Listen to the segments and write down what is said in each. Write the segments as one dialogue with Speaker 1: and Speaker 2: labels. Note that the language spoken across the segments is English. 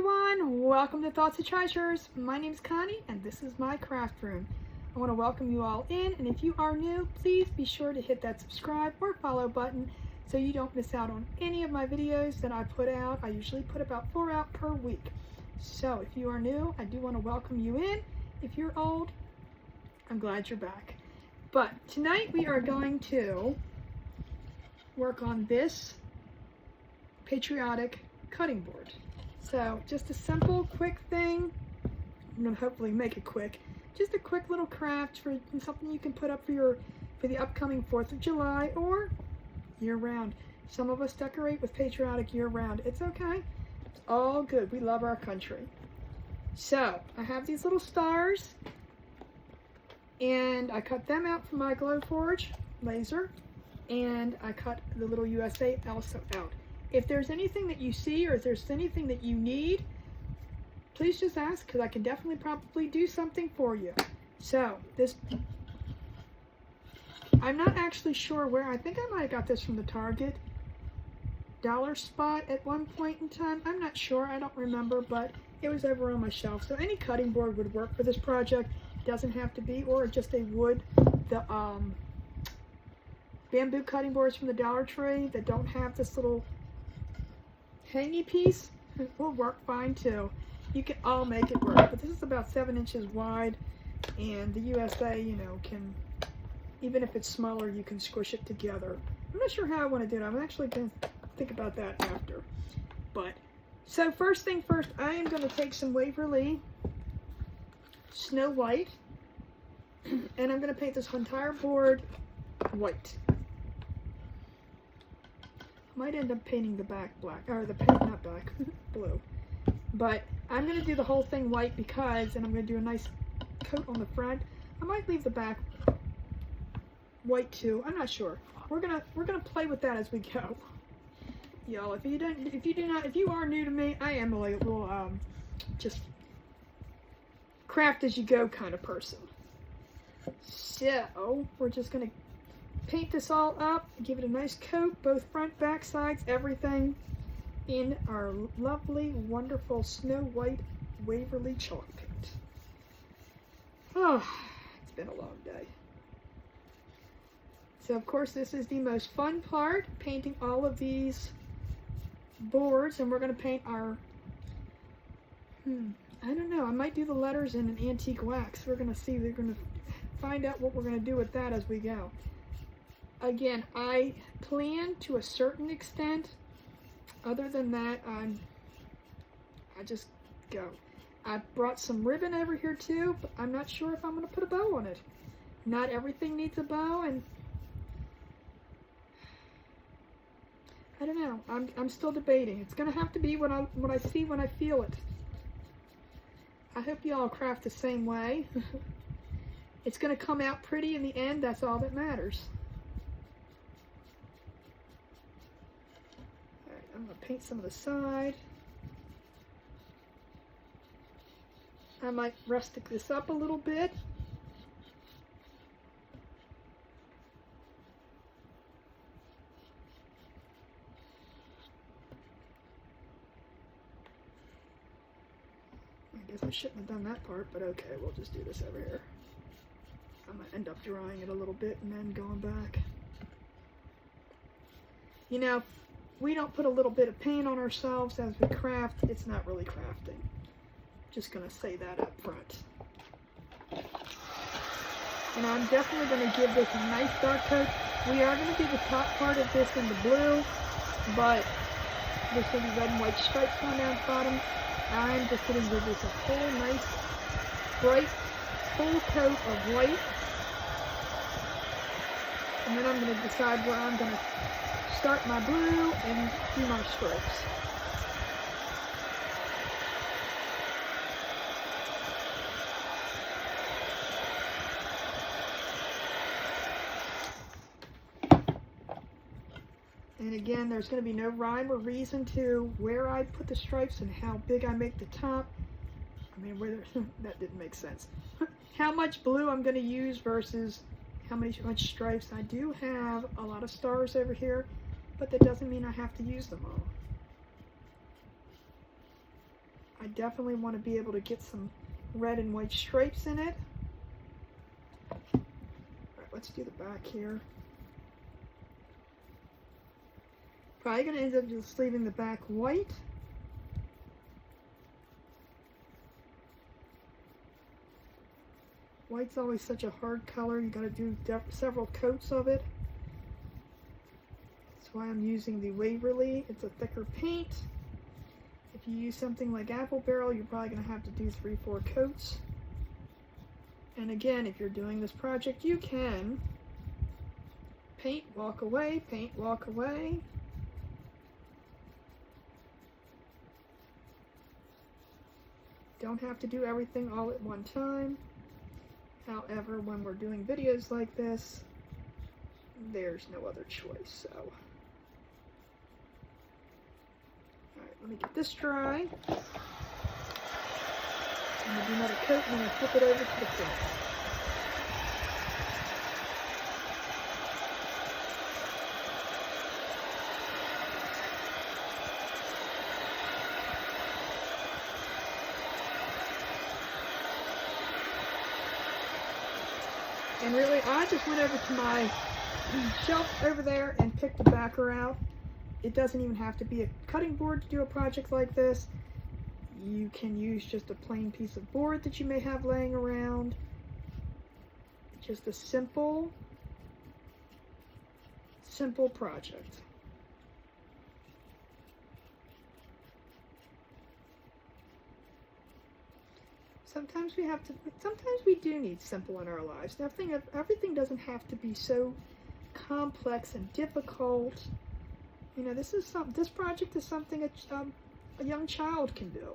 Speaker 1: everyone, welcome to Thoughts of Treasures. My name is Connie and this is my craft room. I want to welcome you all in, and if you are new, please be sure to hit that subscribe or follow button so you don't miss out on any of my videos that I put out. I usually put about 4 out per week. So if you are new, I do want to welcome you in. If you're old, I'm glad you're back. But tonight we are going to work on this Patriotic cutting board. So just a simple, quick thing. I'm gonna hopefully make it quick. Just a quick little craft for something you can put up for the upcoming 4th of July or year round. Some of us decorate with Patriotic year round. It's okay. It's all good. We love our country. So I have these little stars and I cut them out from my Glowforge laser, and I cut the little USA also out. If there's anything that you see or if there's anything that you need, please just ask, because I can definitely probably do something for you. So this, I'm not actually sure where. I think I might have got this from the Target dollar spot at one point in time. I'm not sure. I don't remember, but it was over on my shelf. So any cutting board would work for this project. It doesn't have to be, or just a wood. The bamboo cutting boards from the Dollar Tree that don't have this little hangy piece will work fine too. You can all make it work, but this is about 7 inches wide, and the USA, you know, can, even if it's smaller, you can squish it together. I'm not sure how I want to do it. I'm actually going to think about that after. But so first thing first, I am going to take some Waverly Snow White, and I'm going to paint this entire board white. Might end up painting the back black, or the paint, not black, blue. But I'm going to do the whole thing white because, and I'm going to do a nice coat on the front. I might leave the back white too. I'm not sure. We're gonna play with that as we go. Y'all, if you are new to me, I am a little just craft as you go kind of person. So we're just gonna paint this all up, give it a nice coat, both front, back, sides, everything, in our lovely, wonderful Snow White Waverly chalk paint. Oh, it's been a long day. So of course this is the most fun part, painting all of these boards, and we're going to paint our, I don't know, I might do the letters in an antique wax. We're going to see, we're going to find out what we're going to do with that as we go. Again, I plan to a certain extent. Other than that, I just go. I brought some ribbon over here too, but I'm not sure if I'm going to put a bow on it. Not everything needs a bow, and I don't know. I'm still debating. It's going to have to be what I see when I feel it. I hope you all craft the same way. It's going to come out pretty in the end. That's all that matters. I'm going to paint some of the side. I might rustic this up a little bit. I guess I shouldn't have done that part, but okay, we'll just do this over here. I might end up drying it a little bit and then going back. You know, we don't put a little bit of paint on ourselves as we craft, it's not really crafting. Just going to say that up front. And I'm definitely going to give this a nice dark coat. We are going to do the top part of this in the blue, but there's going to be red and white stripes on down the bottom. I'm just going to give this a whole nice, bright, full coat of white. And then I'm going to decide where I'm going to start my blue and do my stripes. And again, there's going to be no rhyme or reason to where I put the stripes and how big I make the top. I mean, that didn't make sense. How much blue I'm going to use versus how much stripes. I do have a lot of stars over here, but that doesn't mean I have to use them all. I definitely want to be able to get some red and white stripes in it. Alright, let's do the back here. Probably going to end up just leaving the back white. White's always such a hard color. You got to do several coats of it. That's why I'm using the Waverly. It's a thicker paint. If you use something like Apple Barrel, you're probably going to have to do 3-4 coats. And again, if you're doing this project, you can paint, walk away, paint, walk away. Don't have to do everything all at one time. However, when we're doing videos like this, there's no other choice, so. Alright, let me get this dry. I'm going to do another coat and then I'll flip it over to the front. And really, I just went over to my shelf over there and picked the backer out. It doesn't even have to be a cutting board to do a project like this. You can use just a plain piece of board that you may have laying around. Just a simple project. Sometimes we do need simple in our lives. Everything doesn't have to be so complex and difficult. You know, this project is something a young child can do.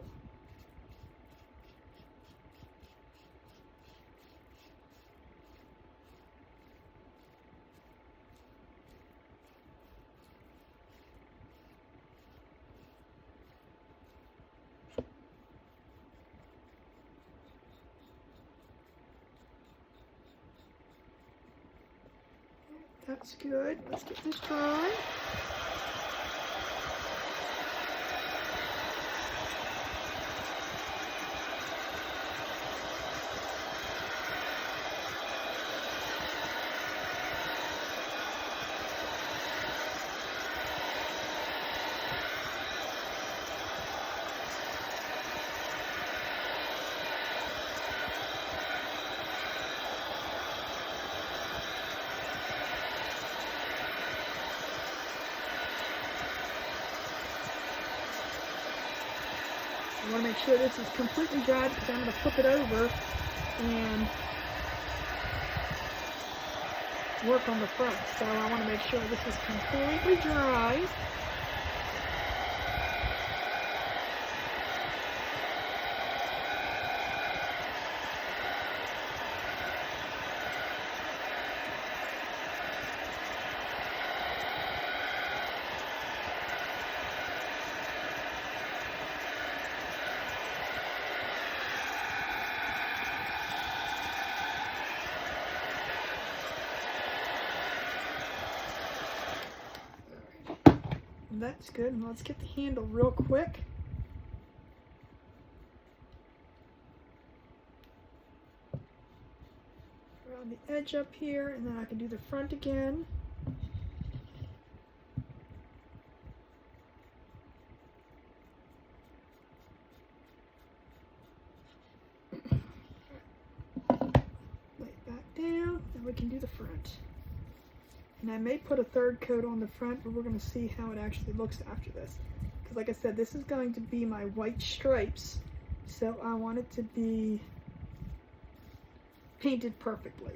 Speaker 1: That's good. Let's get this dry. I want to make sure this is completely dry because I'm going to flip it over and work on the front. So I want to make sure this is completely dry. That's good. And let's get the handle real quick. Around the edge up here, and then I can do the front again. Lay it back down, and we can do the front. And I may put a third coat on the front, but we're going to see how it actually looks after this. Because like I said, this is going to be my white stripes. So I want it to be painted perfectly.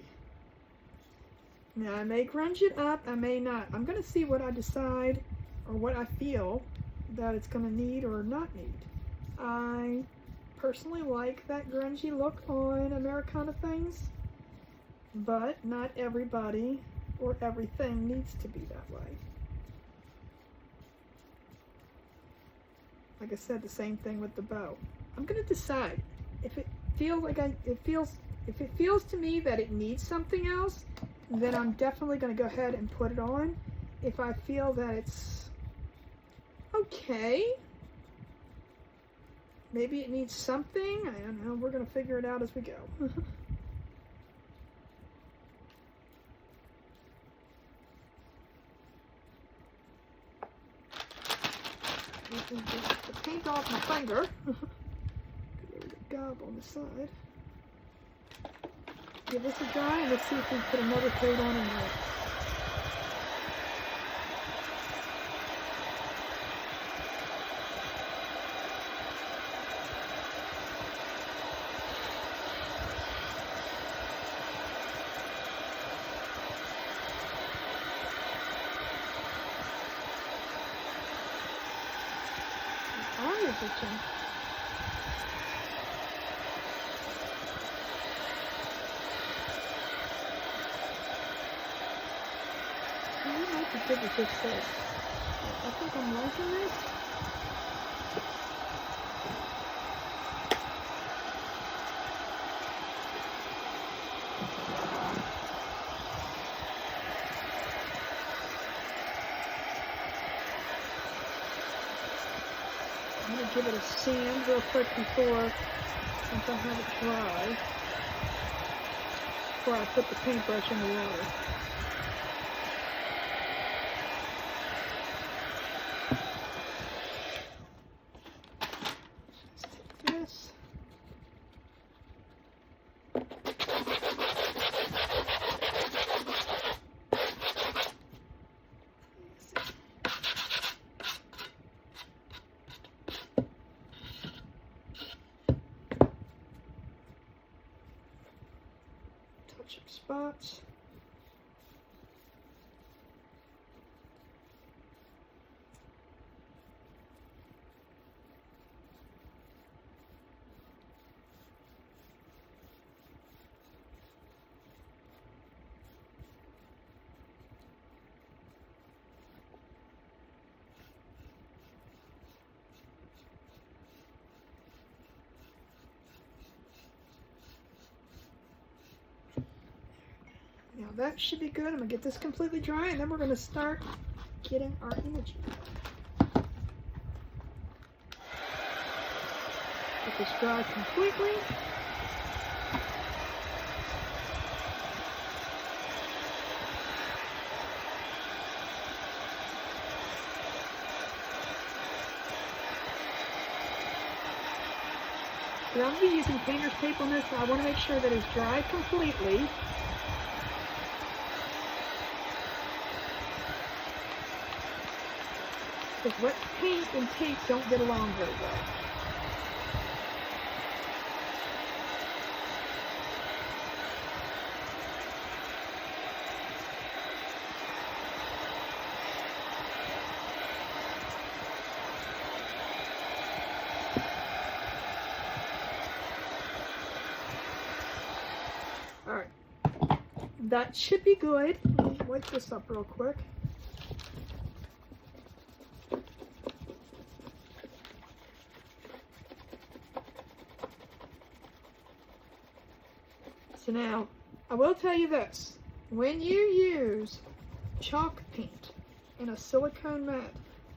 Speaker 1: Now I may grunge it up, I may not. I'm going to see what I decide or what I feel that it's going to need or not need. I personally like that grungy look on Americana things, but not everybody or everything needs to be that way. Like I said, the same thing with the bow. I'm gonna decide if it feels like if it feels to me that it needs something else, then I'm definitely gonna go ahead and put it on. If I feel that it's okay, Maybe it needs something. I don't know. We're going to figure it out as we go. Get the paint off my finger. There was a gob on the side. Give this a dry and let's see if we can put another coat on in there. I might be good with this. I think I'm liking this. I'm going to give it a sand real quick before, since I have it dry, before I put the paintbrush in the water. Let's take this. Touch up spots. Now that should be good. I'm going to get this completely dry and then we're going to start getting our image. Get this dry completely. Now, I'm going to be using painter's tape on this, but I want to make sure that it's dry completely. Because wet paint and tape don't get along very well. Alright, that should be good. Let me wipe this up real quick. So now, I will tell you this, when you use chalk paint in a silicone mat,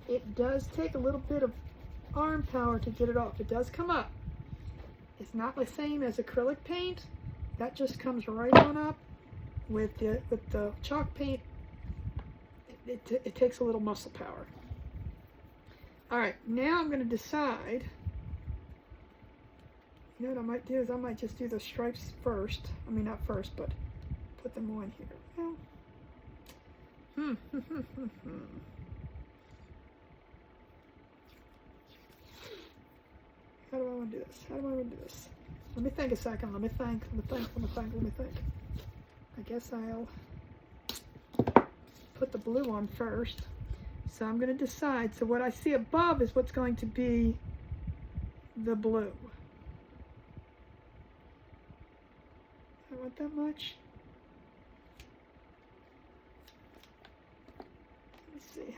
Speaker 1: it does take a little bit of arm power to get it off. It does come up. It's not the same as acrylic paint. That just comes right on up. With the chalk paint, it takes a little muscle power. Alright, now I'm going to decide. You know what I might do is I might just do the stripes first. I mean, not first, but put them on here. Well, How do I want to do this? How do I want to do this? Let me think a second. Let me think. I guess I'll put the blue on first. So I'm going to decide. So what I see above is what's going to be the blue. I want that much.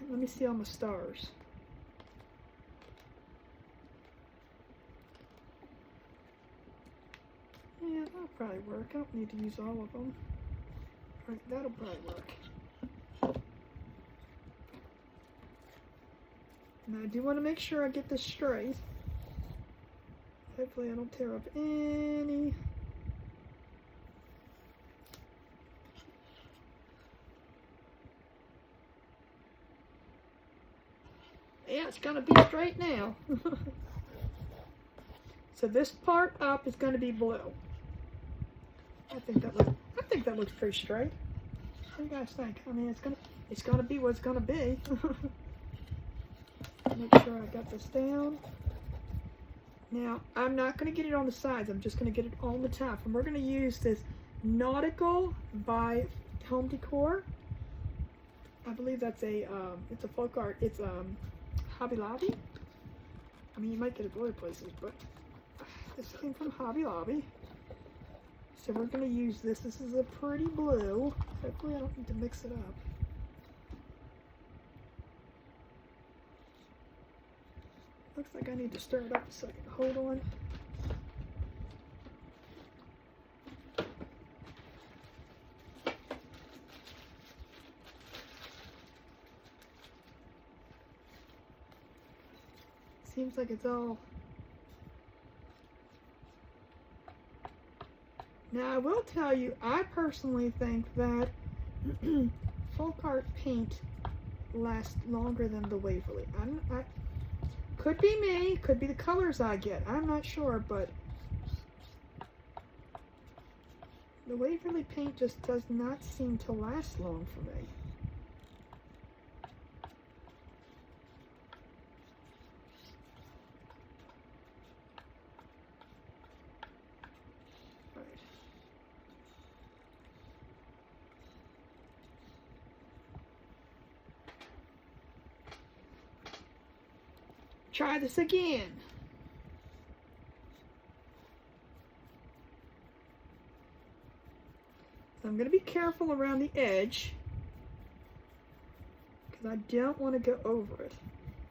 Speaker 1: Let me see all my stars. Yeah, that'll probably work. I don't need to use all of them. Alright, that'll probably work. Now I do want to make sure I get this straight. Hopefully I don't tear up any. Yeah, it's gonna be straight now. So this part up is gonna be blue. I think that looks pretty straight. What do you guys think? I mean, it's gonna be what it's gonna be. Make sure I got this down. Now, I'm not gonna get it on the sides. I'm just gonna get it on the top. And we're gonna use this Nautical by Home Decor. I believe that's it's a folk art. It's Hobby Lobby. I mean, you might get it other places, but this came from Hobby Lobby. So we're going to use this. This is a pretty blue. Hopefully I don't need to mix it up. Looks like I need to stir it up a second. Hold on. Seems like it's all... Now I will tell you, I personally think that folk art paint lasts longer than the Waverly. Could be me, could be the colors I get. I'm not sure, but the Waverly paint just does not seem to last long for me. Try this again. So I'm going to be careful around the edge because I don't want to go over it.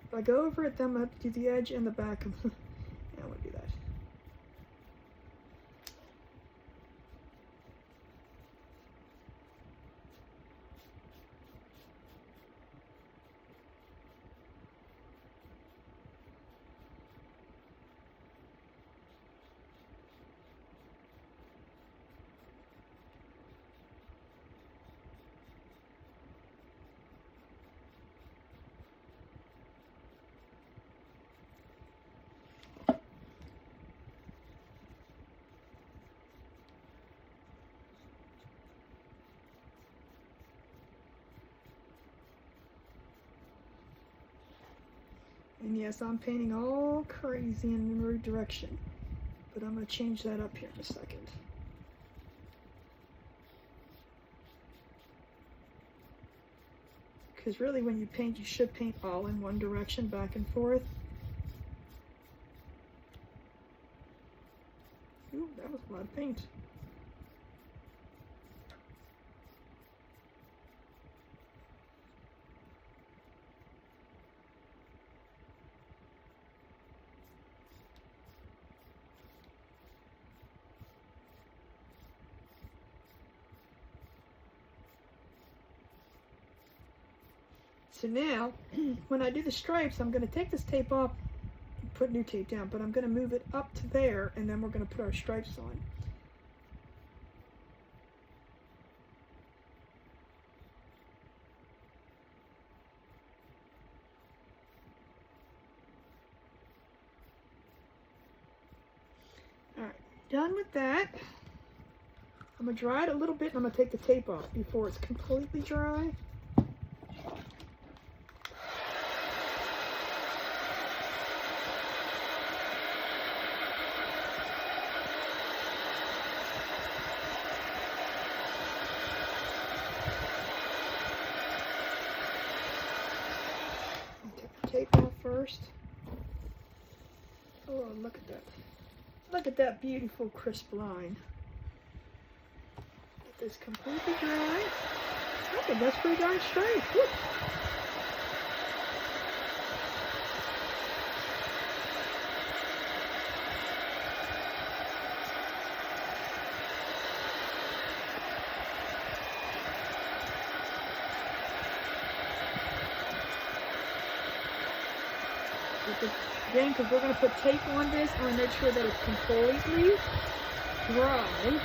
Speaker 1: If I go over it, then I'm going to have to do the edge and the back of the... I don't want to do that. And yes, I'm painting all crazy in the right direction, but I'm going to change that up here in a second. Because really when you paint, you should paint all in one direction, back and forth. Ooh, that was a lot of paint. So now, when I do the stripes, I'm going to take this tape off and put new tape down, but I'm going to move it up to there, and then we're going to put our stripes on. Alright, done with that. I'm going to dry it a little bit, and I'm going to take the tape off before it's completely dry. Tape off first. Oh, look at that. Look at that beautiful crisp line. Get this completely dry. Okay, that's pretty darn straight. Woo. Again, because we're going to put tape on this, I want to make sure that it's completely dry.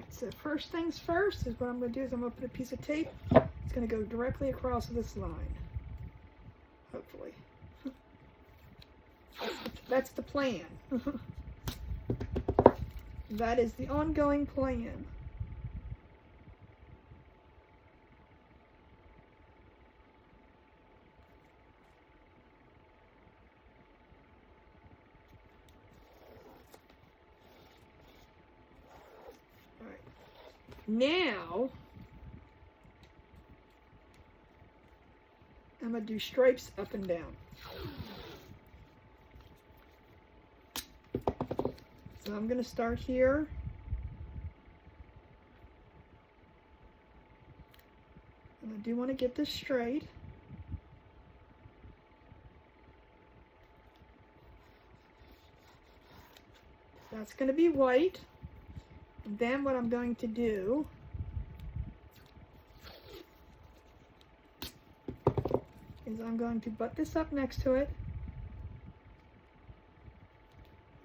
Speaker 1: So first things first is what I'm going to do is I'm going to put a piece of tape. It's going to go directly across this line. Hopefully. That's the plan. That is the ongoing plan. Now, I'm going to do stripes up and down. So I'm going to start here. And I do want to get this straight. That's going to be white. And then what I'm going to do is I'm going to butt this up next to it.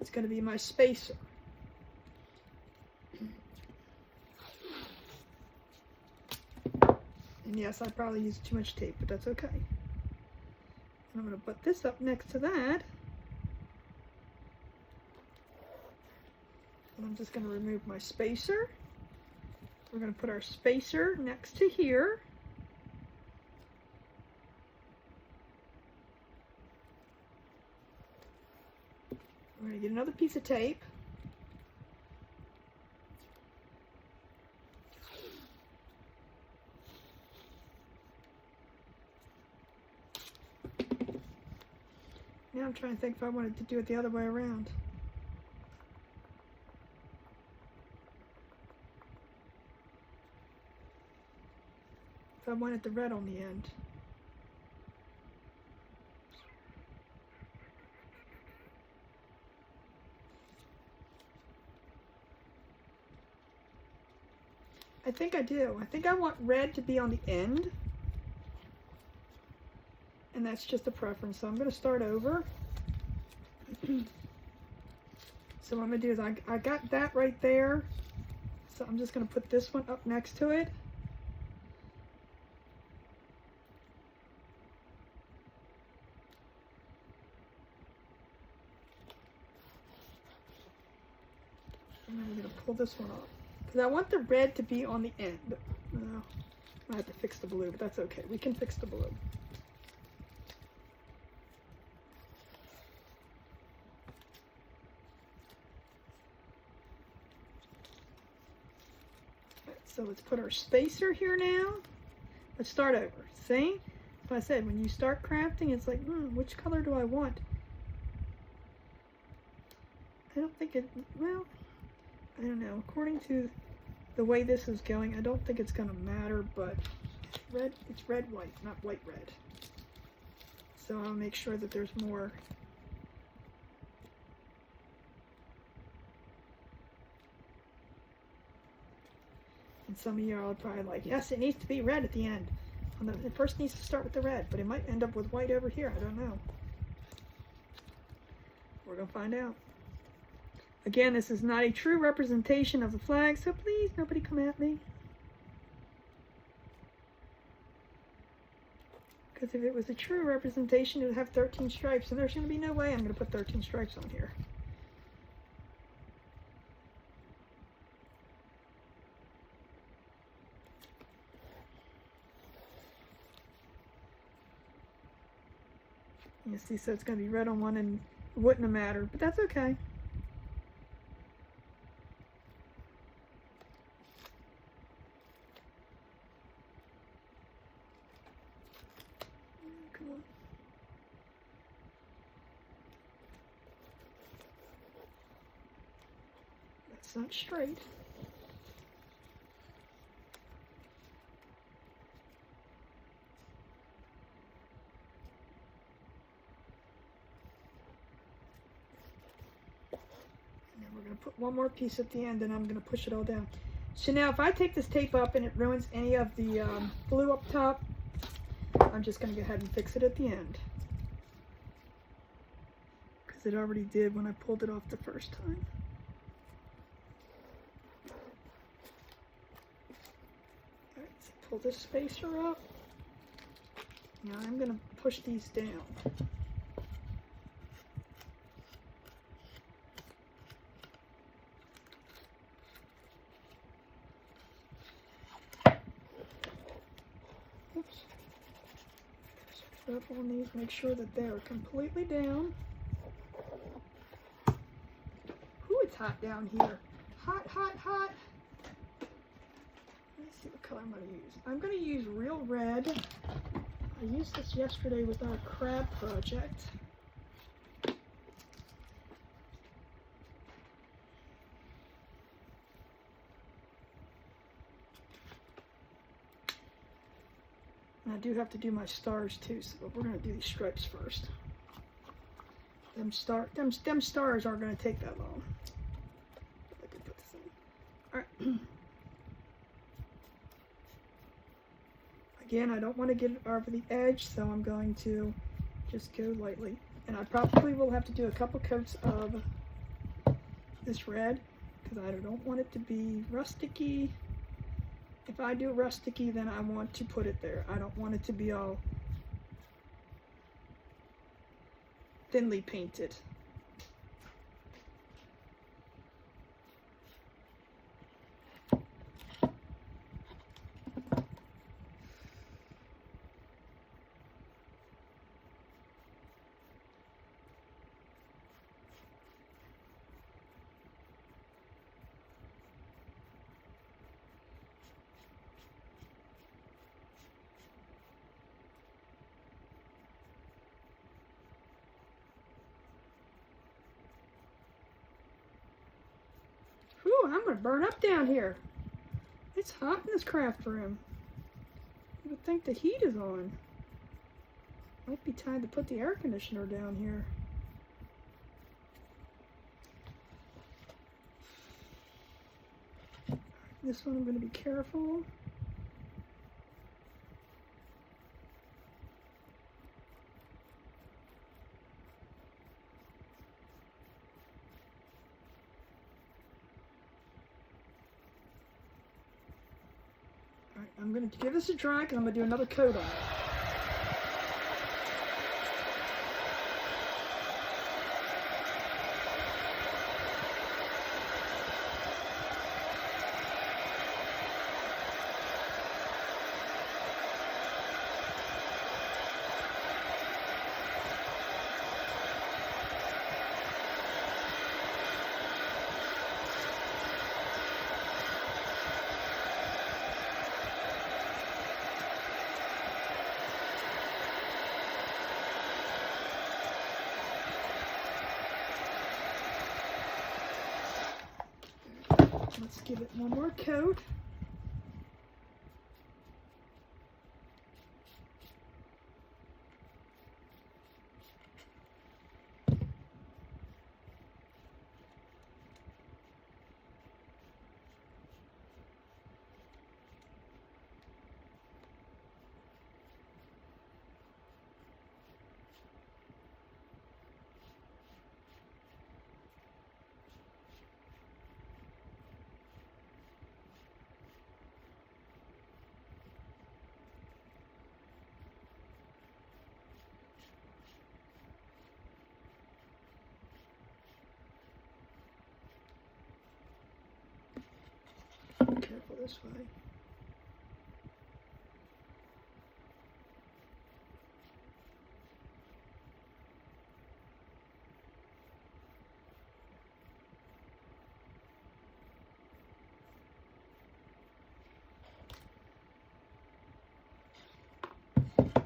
Speaker 1: It's going to be my spacer. And yes, I probably used too much tape, but that's okay. And I'm going to butt this up next to that. And I'm just going to remove my spacer. We're going to put our spacer next to here. We're going to get another piece of tape. Now I'm trying to think if I wanted to do it the other way around. I wanted the red on the end. I think I do. I think I want red to be on the end. And that's just a preference. So I'm going to start over. So what I'm going to do is I got that right there. So I'm just going to put this one up next to it. And I'm going to pull this one off. Because I want the red to be on the end. No, I have to fix the blue, but that's okay. We can fix the blue. Right, so let's put our spacer here now. Let's start over. See? Like I said, when you start crafting, it's like, which color do I want? I don't think it, well, I don't know. According to the way this is going, I don't think it's going to matter, but it's red, white, not white, red. So I'll make sure that there's more. And some of y'all are probably like, yes, it needs to be red at the end. It first needs to start with the red, but it might end up with white over here. I don't know. We're going to find out. Again, this is not a true representation of the flag, so please, nobody come at me. Because if it was a true representation, it would have 13 stripes, and there's going to be no way I'm going to put 13 stripes on here. You see, so it's going to be red on one, and it wouldn't have mattered, but that's okay. Come on. That's not straight. going to put one more piece at the end, and I'm going to push it all down. So now if I take this tape up and it ruins any of the glue up top, I'm just going to go ahead and fix it at the end. Because it already did when I pulled it off the first time. Alright, so pull this spacer up. Now I'm going to push these down. Oops. Up on these, make sure that they are completely down. Ooh, it's hot down here. Hot, hot, hot. Let me see what color I'm going to use. I'm going to use real red. I used this yesterday with our crab project. And I do have to do my stars too, so we're going to do these stripes first. Them stars aren't going to take that long. I can put this in. All right. Again, I don't want to get it over the edge, so I'm going to just go lightly. And I probably will have to do a couple coats of this red because I don't want it to be rusticy. If I do rusticy, then I want to put it there. I don't want it to be all thinly painted. Ooh, I'm going to burn up down here. It's hot in this craft room. You would think the heat is on. Might be time to put the air conditioner down here. This one I'm going to be careful. I'm going to give this a dry because I'm going to do another coat on it. Let's give it one more coat. Careful this way.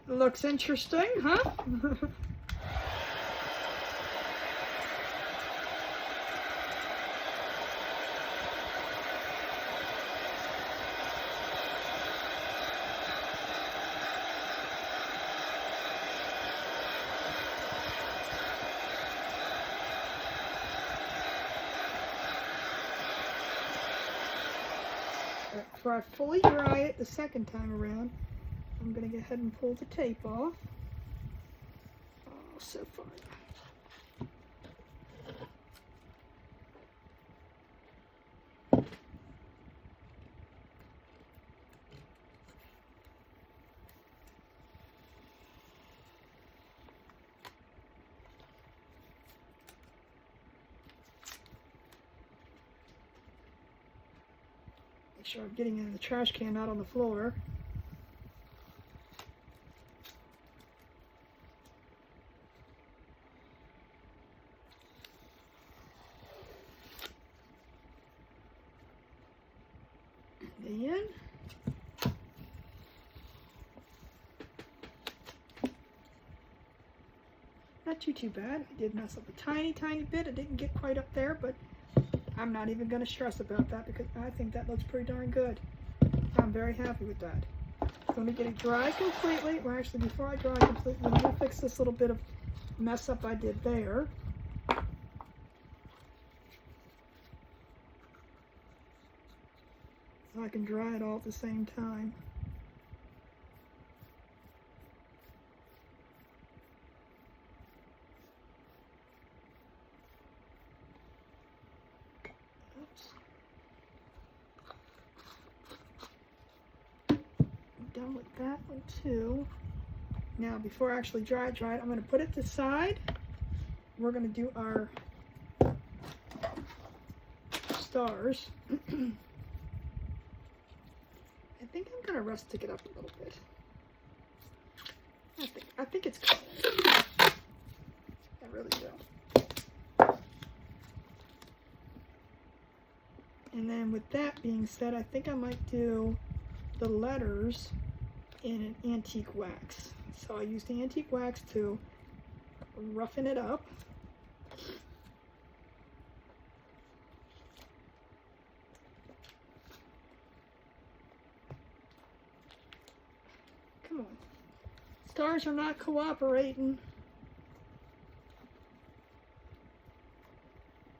Speaker 1: Looks interesting, huh? before I fully dry it the second time around, I'm going to go ahead and pull the tape off. Oh, so fun. Make sure I'm getting it in the trash can, not on the floor. And not too bad. I did mess up a tiny bit. I didn't get quite up there, but I'm not even going to stress about that because I think that looks pretty darn good. I'm very happy with that. I'm going to get it dry completely. Well, actually, before I dry completely, I'm going to fix this little bit of mess up I did there. So I can dry it all at the same time. Done with that one too. Now before I actually dry it, I'm going to put it to the side. We're going to do our stars. I think I'm going to rustic it up a little bit. I think it's cool. I really do. And then with that being said, I think I might do the letters in an antique wax. So I used the antique wax to roughen it up. Come on. Stars are not cooperating.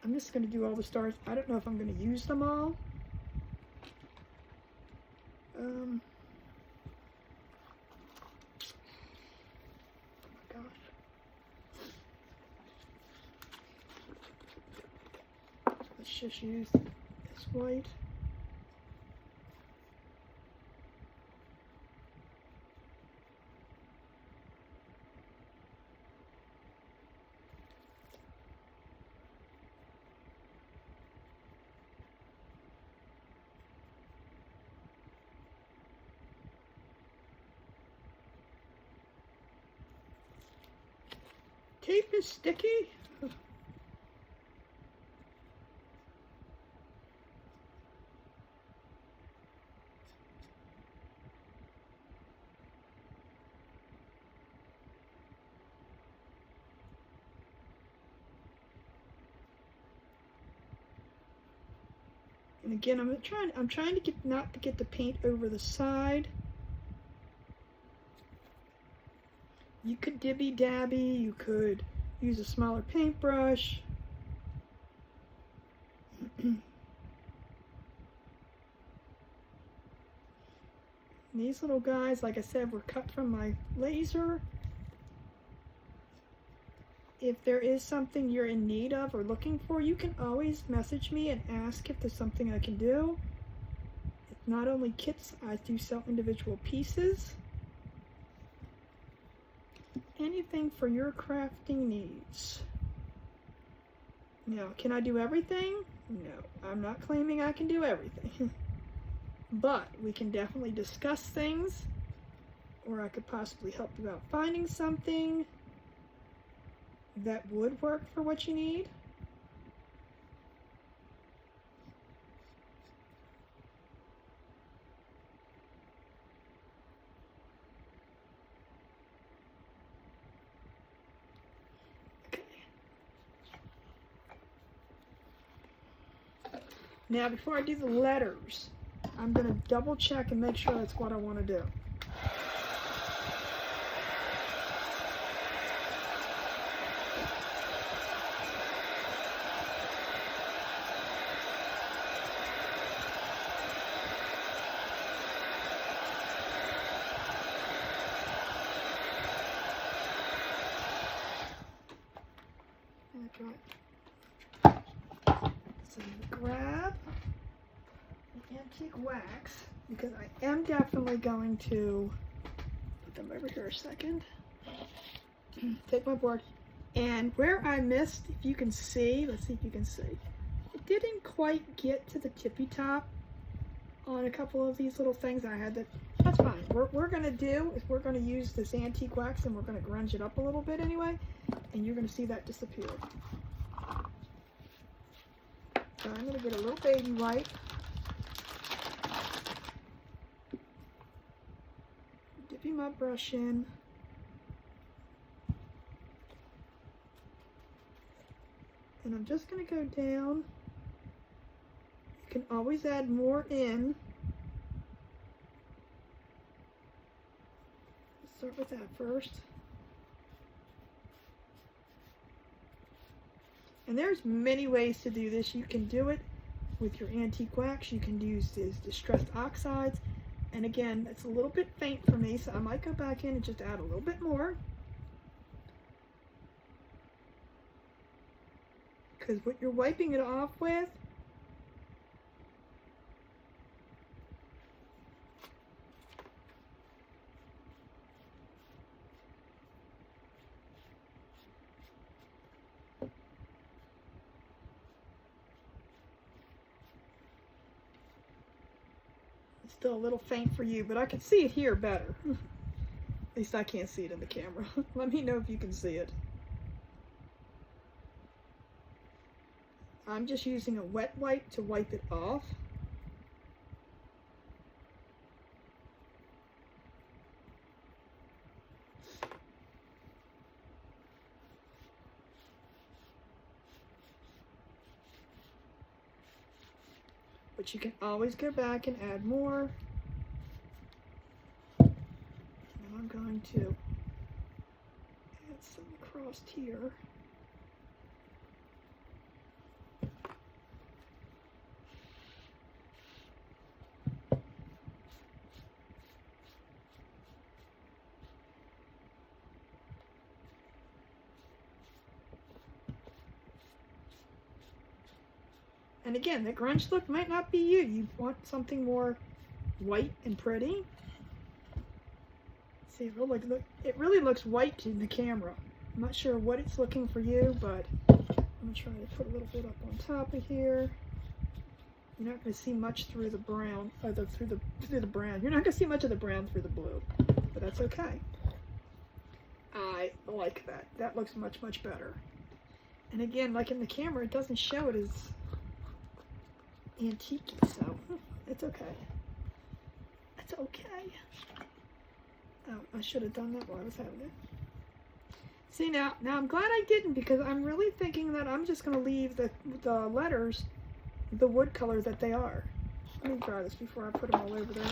Speaker 1: I'm just going to do all the stars. I don't know if I'm going to use them all. Let's just use this white. Tape is sticky. And again, I'm trying to get not to get the paint over the side. You could dibby dabby, you could use a smaller paintbrush. These little guys, like I said, were cut from my laser. If there is something you're in need of or looking for, you can always message me and ask if there's something I can do. It's not only kits, I do sell individual pieces. Anything for your crafting needs. Now, can I do everything? No, I'm not claiming I can do everything. But we can definitely discuss things, or I could possibly help you out finding something that would work for what you need. Now, before I do the letters, I'm going to double check and make sure that's what I want to do. try. So grab the antique wax, because I am definitely going to put them over here a second. Take my board, and where I missed, if you can see, let's see if you can see, it didn't quite get to the tippy top on a couple of these little things. I had to, that's fine. What we're going to do is we're going to use this antique wax and we're going to grunge it up a little bit anyway, and you're going to see that disappear. So I'm going to get a little baby wipe. Dipping my brush in. And I'm just going to go down. You can always add more in. Let's start with that first. And there's many ways to do this. You can do it with your antique wax. You can use these distressed oxides. And again, it's a little bit faint for me, so I might go back in and just add a little bit more. Because what you're wiping it off with it's still a little faint for you, but I can see it here better. At least I can't see it in the camera. Let me know if you can see it. I'm just using a wet wipe to wipe it off. But you can always go back and add more. And I'm going to add some across here. And again, the grunge look might not be you. You want something more white and pretty. See, it really looks white in the camera. I'm not sure what it's looking for you, but I'm gonna try to put a little bit up on top of here. You're not gonna see much through the brown, or through the brown. You're not gonna see much of the brown through the blue, but that's okay. I like that. That looks much, much better. And again, like in the camera, it doesn't show it as antique, so it's okay. It's okay. Oh, I should have done that while I was having it. See, now I'm glad I didn't, because I'm really thinking that I'm just going to leave the letters the wood color that they are. Let me try this before I put them all over there.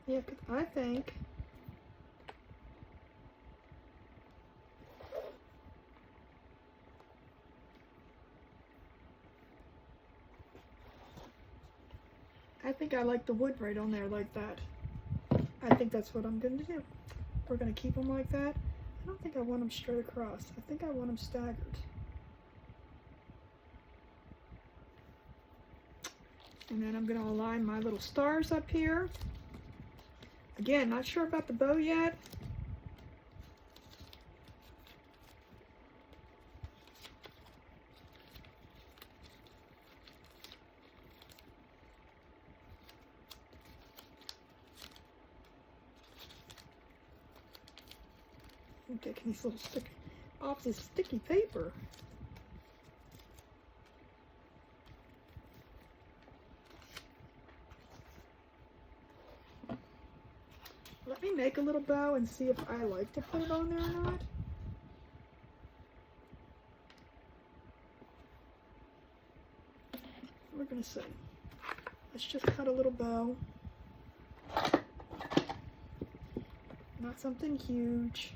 Speaker 1: Yeah, 'cause I think I like the wood right on there like that. I think that's what I'm going to do. We're going to keep them like that. I don't think I want them straight across. I think I want them staggered. And then I'm going to align my little stars up here. Again, not sure about the bow yet. I'm taking these little off this sticky paper. Let me make a little bow and see if I like to put it on there or not. We're gonna see. Let's just cut a little bow. Not something huge.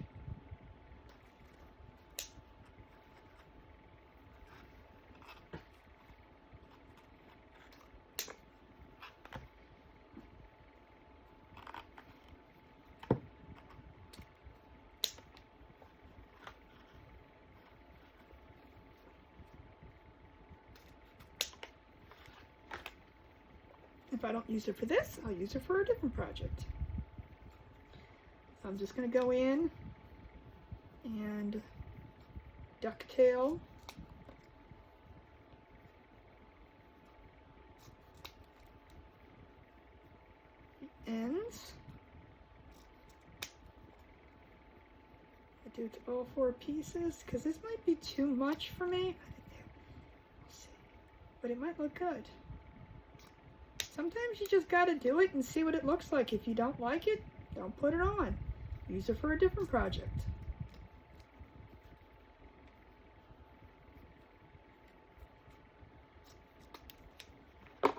Speaker 1: If I don't use it for this, I'll use it for a different project. So I'm just going to go in and ducktail the ends. I do it to all 4 pieces because this might be too much for me. We'll see. But it might look good. Sometimes you just got to do it and see what it looks like. If you don't like it, don't put it on. Use it for a different project. Put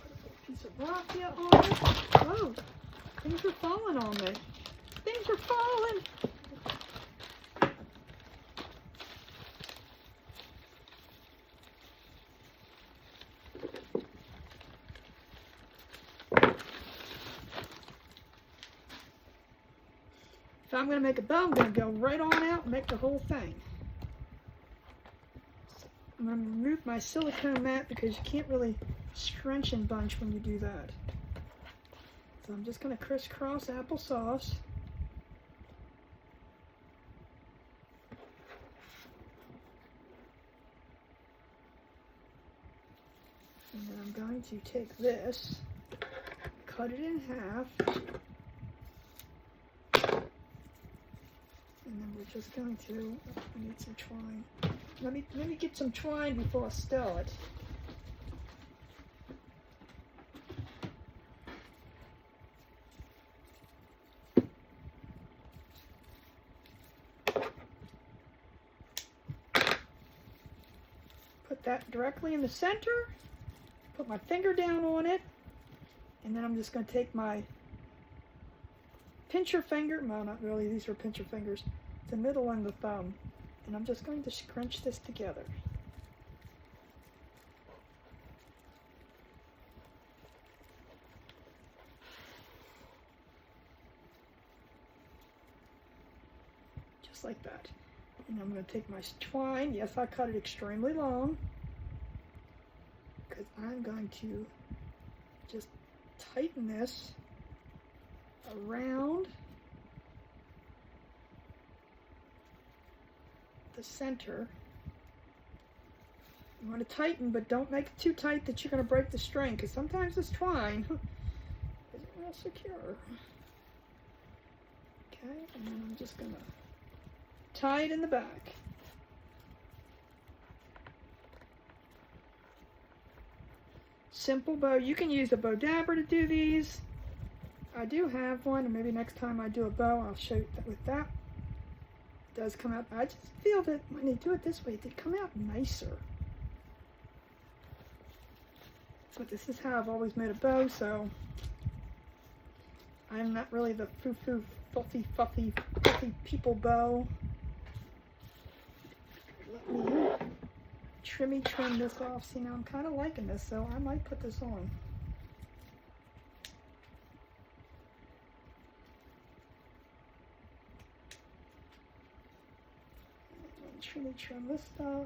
Speaker 1: a piece of raffia on it. Whoa, things are falling on me. Things are falling. If I'm going to make a bow, I'm going to go right on out and make the whole thing. So I'm going to remove my silicone mat because you can't really scrunch and bunch when you do that. So I'm just going to crisscross applesauce. And then I'm going to take this, cut it in half. And then we're just going to, I need some twine. Let me get some twine before I start. Put that directly in the center. Put my finger down on it. And then I'm just going to take my pincher finger, well, not really, these are pincher fingers, the middle and the thumb, and I'm just going to scrunch this together. Just like that. And I'm going to take my twine, yes, I cut it extremely long, because I'm going to just tighten this around the center. You want to tighten, but don't make it too tight that you're going to break the string, because sometimes this twine isn't real secure. Okay, and then I'm just going to tie it in the back. Simple bow. You can use a bow dabber to do these. I do have one, and maybe next time I do a bow, I'll show you that with that. It does come out. I just feel that when they do it this way, they come out nicer. But this is how I've always made a bow, so I'm not really the foo-foo, fluffy people bow. Let me trim this off. See, now I'm kind of liking this, so I might put this on. Trim this stuff.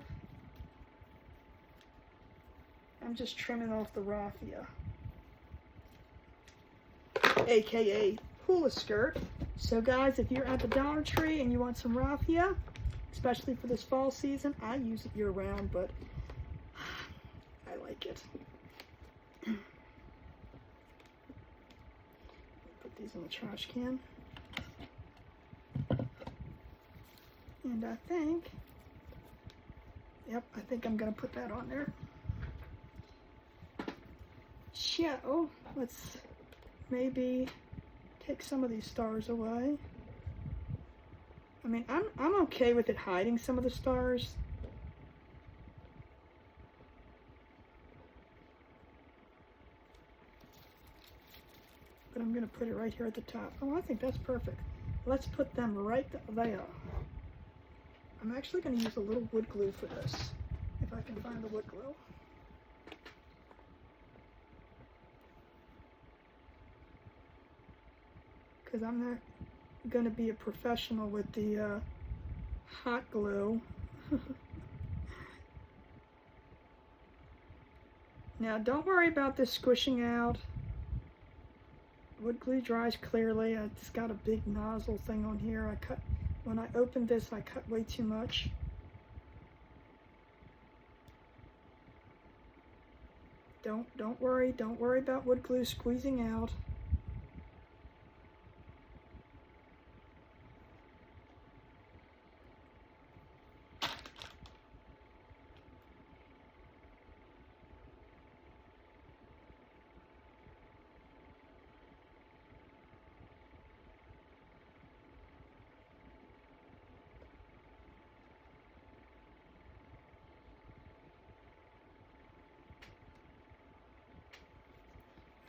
Speaker 1: I'm just trimming off the raffia, aka hula skirt. So guys, if you're at the Dollar Tree and you want some raffia, especially for this fall season, I use it year round, but I like it. Put these in the trash can. And I think, yep, I think I'm going to put that on there. So, let's maybe take some of these stars away. I mean, I'm okay with it hiding some of the stars. But I'm going to put it right here at the top. Oh, I think that's perfect. Let's put them right there. I'm actually going to use a little wood glue for this, if I can find the wood glue. Because I'm not going to be a professional with the hot glue. Now don't worry about this squishing out. Wood glue dries clearly. It's got a big nozzle thing on here. When I opened this, I cut way too much. Don't worry about wood glue squeezing out.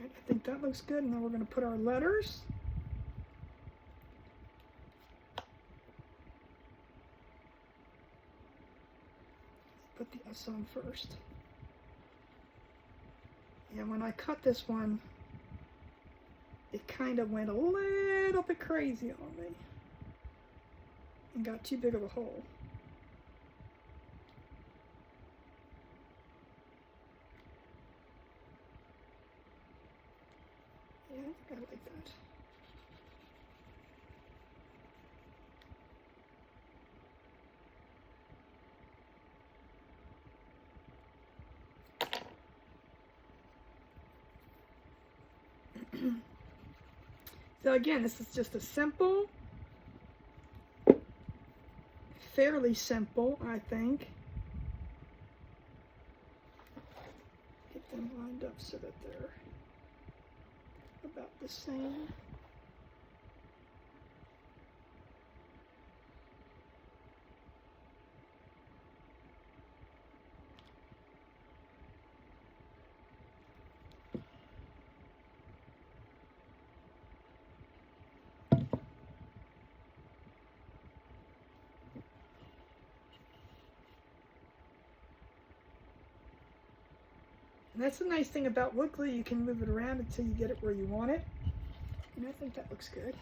Speaker 1: I think that looks good. And then we're going to put our letters. Put the S on first. And when I cut this one, it kind of went a little bit crazy on me and got too big of a hole. Yeah, I like that. So again, this is just a simple, fairly simple, I think. Get them lined up so that they're about the same. And that's the nice thing about wood glue, you can move it around until you get it where you want it. And I think that looks good.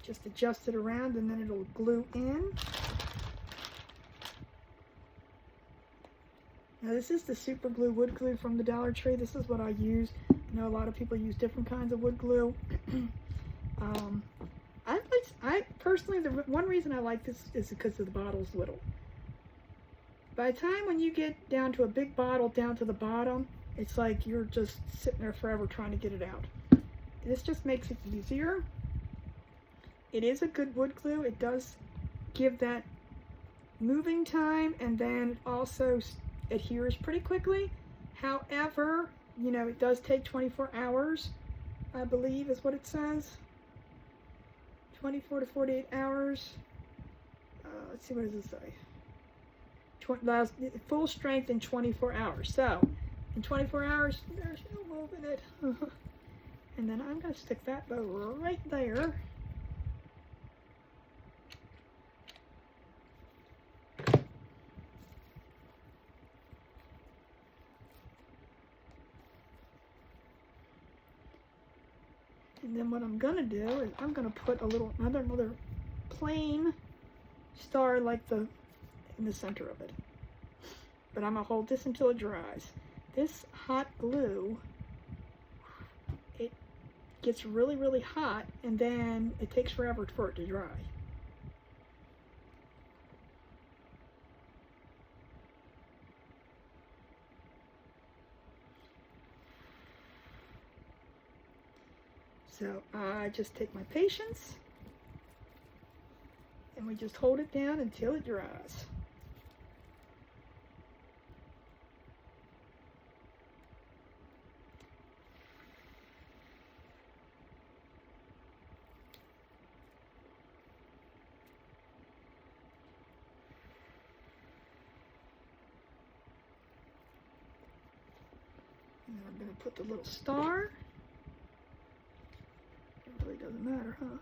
Speaker 1: Just adjust it around and then it'll glue in. Now this is the super glue wood glue from the Dollar Tree. This is what I use. I know a lot of people use different kinds of wood glue. I personally, the one reason I like this is because the bottle's little. By the time when you get down to a big bottle down to the bottom, it's like you're just sitting there forever trying to get it out. This just makes it easier. It is a good wood glue. It does give that moving time, and then it also adheres pretty quickly. However, you know, it does take 24 hours, I believe is what it says. 24 to 48 hours. Let's see, what does it say? Full strength in 24 hours. So, in 24 hours, there's no move in it. And then I'm going to stick that bow right there. And then what I'm going to do is I'm going to put another plain star like in the center of it. But I'm going to hold this until it dries. This hot glue, it gets really, really hot, and then it takes forever for it to dry. So I just take my patience, and we just hold it down until it dries. And I'm going to put the little star. It really doesn't matter, huh?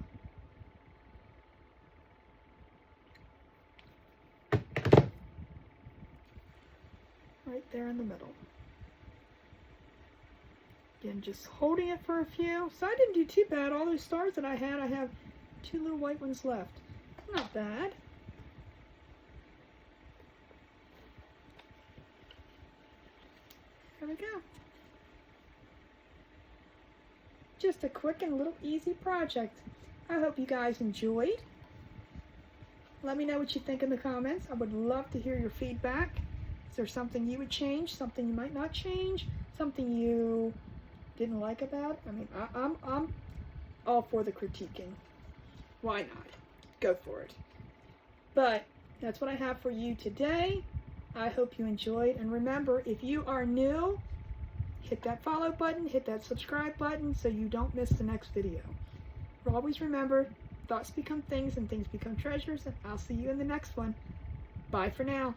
Speaker 1: Right there in the middle. Again, just holding it for a few. So I didn't do too bad. All those stars that I had, I have 2 little white ones left. Not bad. There we go. Just a quick and little easy project. I hope you guys enjoyed. Let me know what you think in the comments. I would love to hear your feedback. Is there something you would change, something you might not change, something you didn't like about it? I mean, I'm all for the critiquing. Why not? Go for it. But that's what I have for you today. I hope you enjoyed. And remember, if you are new, hit that follow button, hit that subscribe button so you don't miss the next video. Always remember, thoughts become things and things become treasures, and I'll see you in the next one. Bye for now.